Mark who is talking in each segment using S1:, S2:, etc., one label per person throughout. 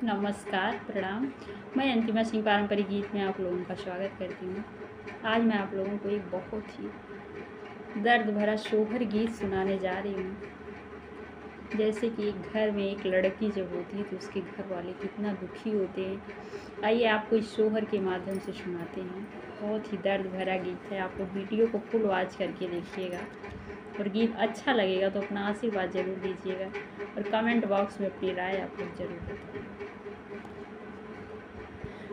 S1: नमस्कार, प्रणाम। मैं अंतिमा सिंह पारंपरिक गीत में आप लोगों का स्वागत करती हूँ। आज मैं आप लोगों को एक बहुत ही दर्द भरा सोहर गीत सुनाने जा रही हूँ। जैसे कि एक घर में एक लड़की जब होती है तो उसके घर वाले कितना दुखी होते हैं। आइए आपको इस सोहर के माध्यम से सुनाते हैं। बहुत ही दर्द भरा गीत है। आप लोग वीडियो को फुल वॉच करके देखिएगा और गीत अच्छा लगेगा तो अपना आशीर्वाद ज़रूर दीजिएगा और कमेंट बॉक्स में अपनी राय आप लोग ज़रूर बताइए।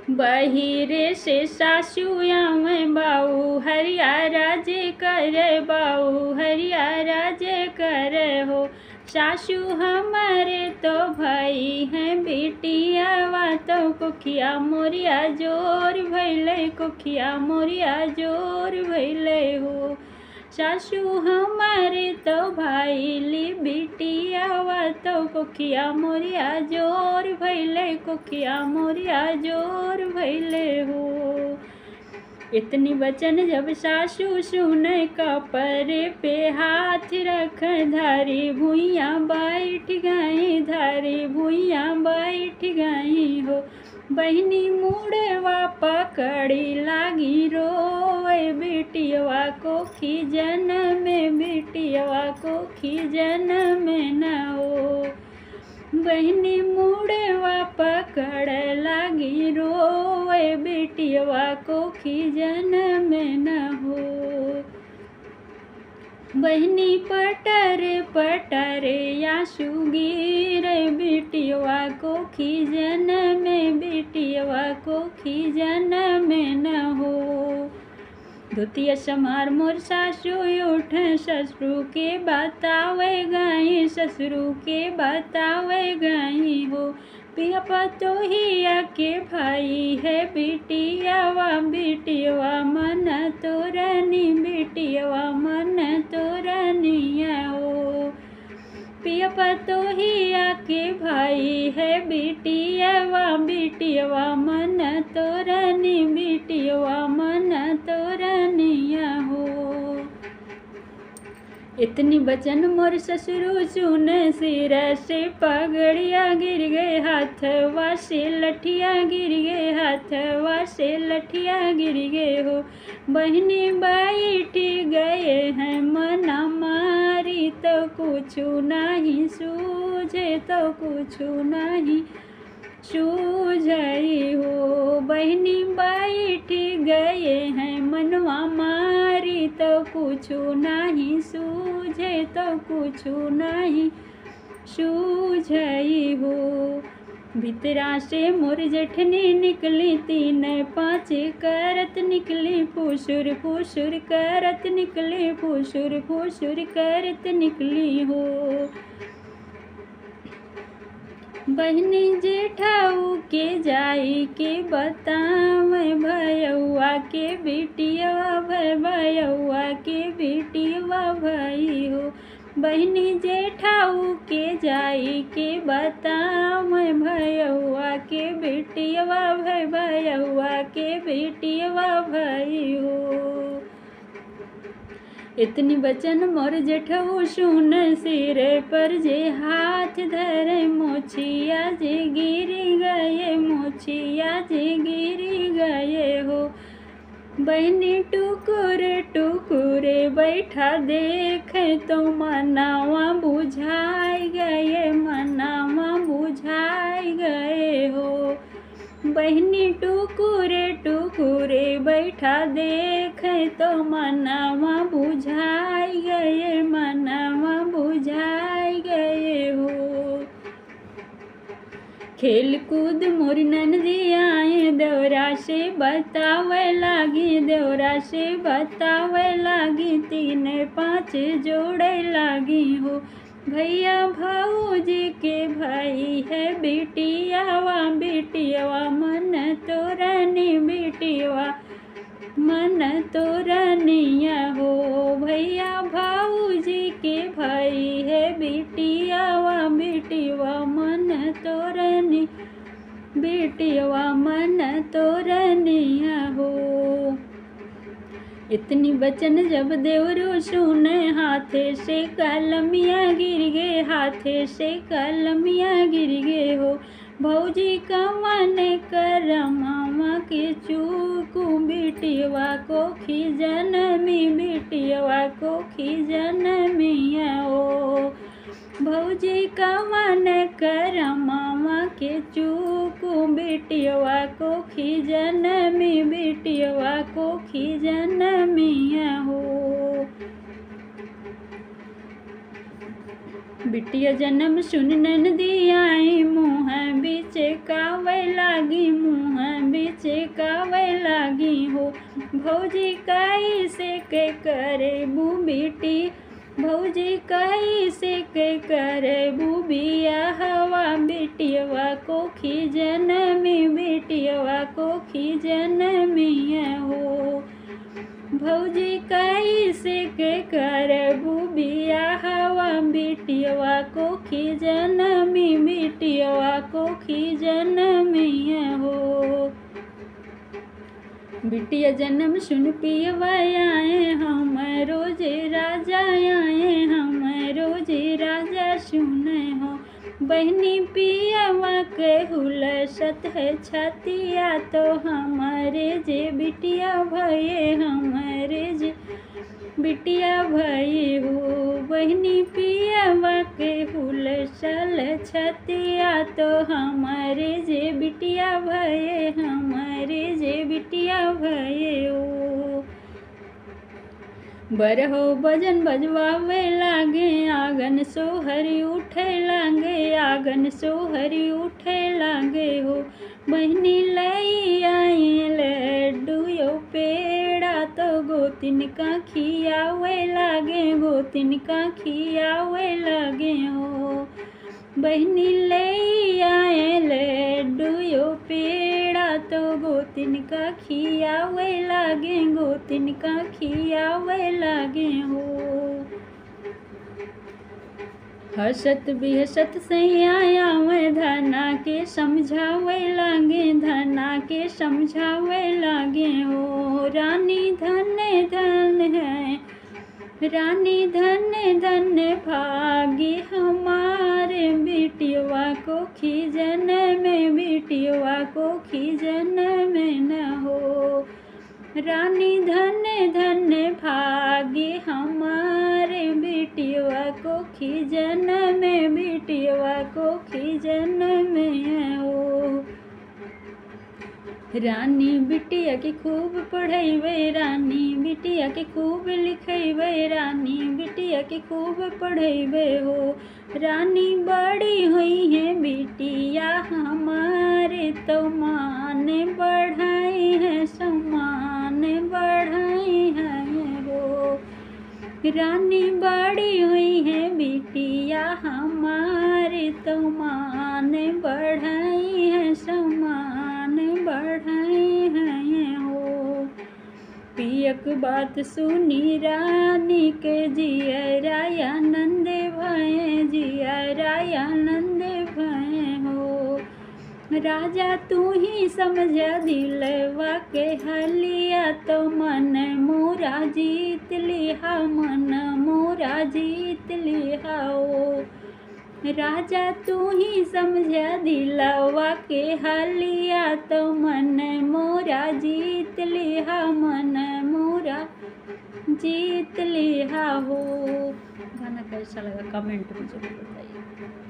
S1: बहिरे से सासू मैं बाऊ हरिया राजे करे बाऊ हरिया राजे करे हो। सासू हमारे तो भाई हैं बेटिया तो कोखिया मोरिया जोर भैले कोखिया मोरिया जोर भैले हो। सासू हमारे तो भाई ली बिटिया तो कोखिया मोरिया जोर भैले कोखिया मोरिया जोर भैले हो। इतनी वचन जब सासू सुने कपरे पे हाथ रख धारी भुइया बैठ गई धारी भुइया बैठ गई हो। बहनी मुड़वा पकड़ी लागी रोए बेटिया को खीजन में बेटिया को खीजन में न हो। बहनी मुड़वा पकड़ लागी रोए बेटिया को खीजन में न हो। बहनी पटरे पटरे आंसू गिरे बेटिया को खीजन में बेटिया को खीजन में न हो। धोतिया समार मोर सासू उठ ससुर के बतावे गई ससुर के बतावे गई हो। पिया पतोहिया के भाई है बेटियावा बेटियावा मन तोरनी बेटियावा मन तोरनिया हो। पिया पतोहिया के भाई है बेटियावा बेटियावा मन तोरनी बेटियावा मन तोरनिया हो। इतनी बचन मोर ससुर सुन सिर से पगड़िया गिर गए हाथवा से लठिया गिर गए हाथवा से लठिया गिर गए हो। बहनी बैठ गए हैं मना मारी तो कुछ नहीं सूझे तो कुछ नहीं सूझई हो। बहनी बैठ गए हैं मनवा मारी तो कुछ नहीं सूझे तो कुछ नहीं सूझई हो। भीतरा से मोर जेठनी निकली 3-5 करत निकली फुसुर फुसुर करत निकली फुसुर फुसुर करत निकली हो। बहनी जेठाऊ के जाई के बतावे भैया के बेटिया भैया के बेटिया भाई हो। बहनी जेठाऊ के जाई के बतावे भैया के बेटिया भैया के बेटिया भाई हो। इतनी बचन मोर जेठऊ सुन सिर पर जे हाथ धरे मोछिया जे गिर गए मोछिया जे गिर गए हो। बहनी टुकुरे टुकुरे बैठा देखे तो मनावा बुझाई गए मनावा बुझाई गए हो। बहनी टुकुरे टुकुरे बैठा देखे तो मनावा बुझाई गए मनावा बुझाई गए हो। खेल कूद मोर ननदी आए देवरा से बतावे लागी देवरा से बतावे लागी 3-5 जोड़े लागी हो। भैया भाऊजी के भाई है बेटियावा बेटियावा मन तोरनी बेटियावा मन तोरनिया हो। भैया भाऊजी के भाई है बेटियावा बेटियावा मन तोरनी बेटियावा मन तोरनिया हो। इतनी बचन जब देवरू सुने हाथे से कलमिया गिर गए हाथे से कलमिया गिर गए हो। भौजी कवन कर मामा के चूकू बिटिया को खिजनमी बिटिया को खिजनमिया ओ। भौजी कवन कर मामा के चूकू बिटिया को खिजनमी बिटिया को खिजनमिया हो। बिटिया जन्म सुन ननदी आई मुँह बीचे कावे लागी मुँह बीचे कावे लागी हो। भौजी काई से के करे बू बेटी भौजी काई से के करे बू बिया हवा बेटिया को खिजनमी बेटिया को खिजनमिया हो। भौजी काई से के करबू बिया हवा बेटिया को खिजनमी बेटिया को खिजनमिया हो। बिटिया जन्म सुन पियवा आए हम रोजे राजा आए हम रोजे राजा सुने हो। बहनी पियवा के हुलसत है छतिया तो हमारे जे बिटिया भये हमारे जे बिटिया भये हो। बहनी पियवा के हुलसल छतिया तो हमारे जे बिटिया भये हमारे जे बिटिया भये हो। बरहो भजन बजवावे लागे आंगन सोहरी उठे लागे आंगन सोहरी उठे लागे हो। बहनी लई आई लड्डू यो पेड़ा तो गोतिन का खियावे लागे गोतिन का खियावे लागे हो। बहनी लई आए लड्डू यो पेड़ा तो गोतिन का खियावे लागे गोतिन का खियावे लागे हो। हसत बिहसत सैया में धना के समझावे लागे धना के समझावे लागे हो। रानी धन धन है रानी धन धन भागी हमारे बिटिया को खिजन में बिटिया को खिजन में न हो। रानी धन धन भागी हमारे बिटिया को खिजन में बिटिया को खिजन में हो। रानी बिटिया के खूब पढ़ैबे रानी बिटिया के खूब लिखैबे रानी बिटिया के खूब पढ़ैबे हो। रानी बड़ी हुई है बिटिया हमारे तो मान बढ़ाई है सम्मान बढ़ाई है हो। रानी बड़ी हुई है बिटिया हमारे तो मान बढ़ाई है सम्मान बढ़ाई है हो। पियक बात सुनी रानी के जिया आनंद भय जिया आनंद भय हो। राजा तू ही समझ दिलवा के हलिया तो मन मोरा जीत लिहा मन मोरा जीत लिहा ओ। राजा तू ही समझ दिलवा के हलिया तो मन मोरा जीत लिहा मन मोरा जीत लिहा हो। गाना कैसा लगा कमेंट में जरूर बताइए।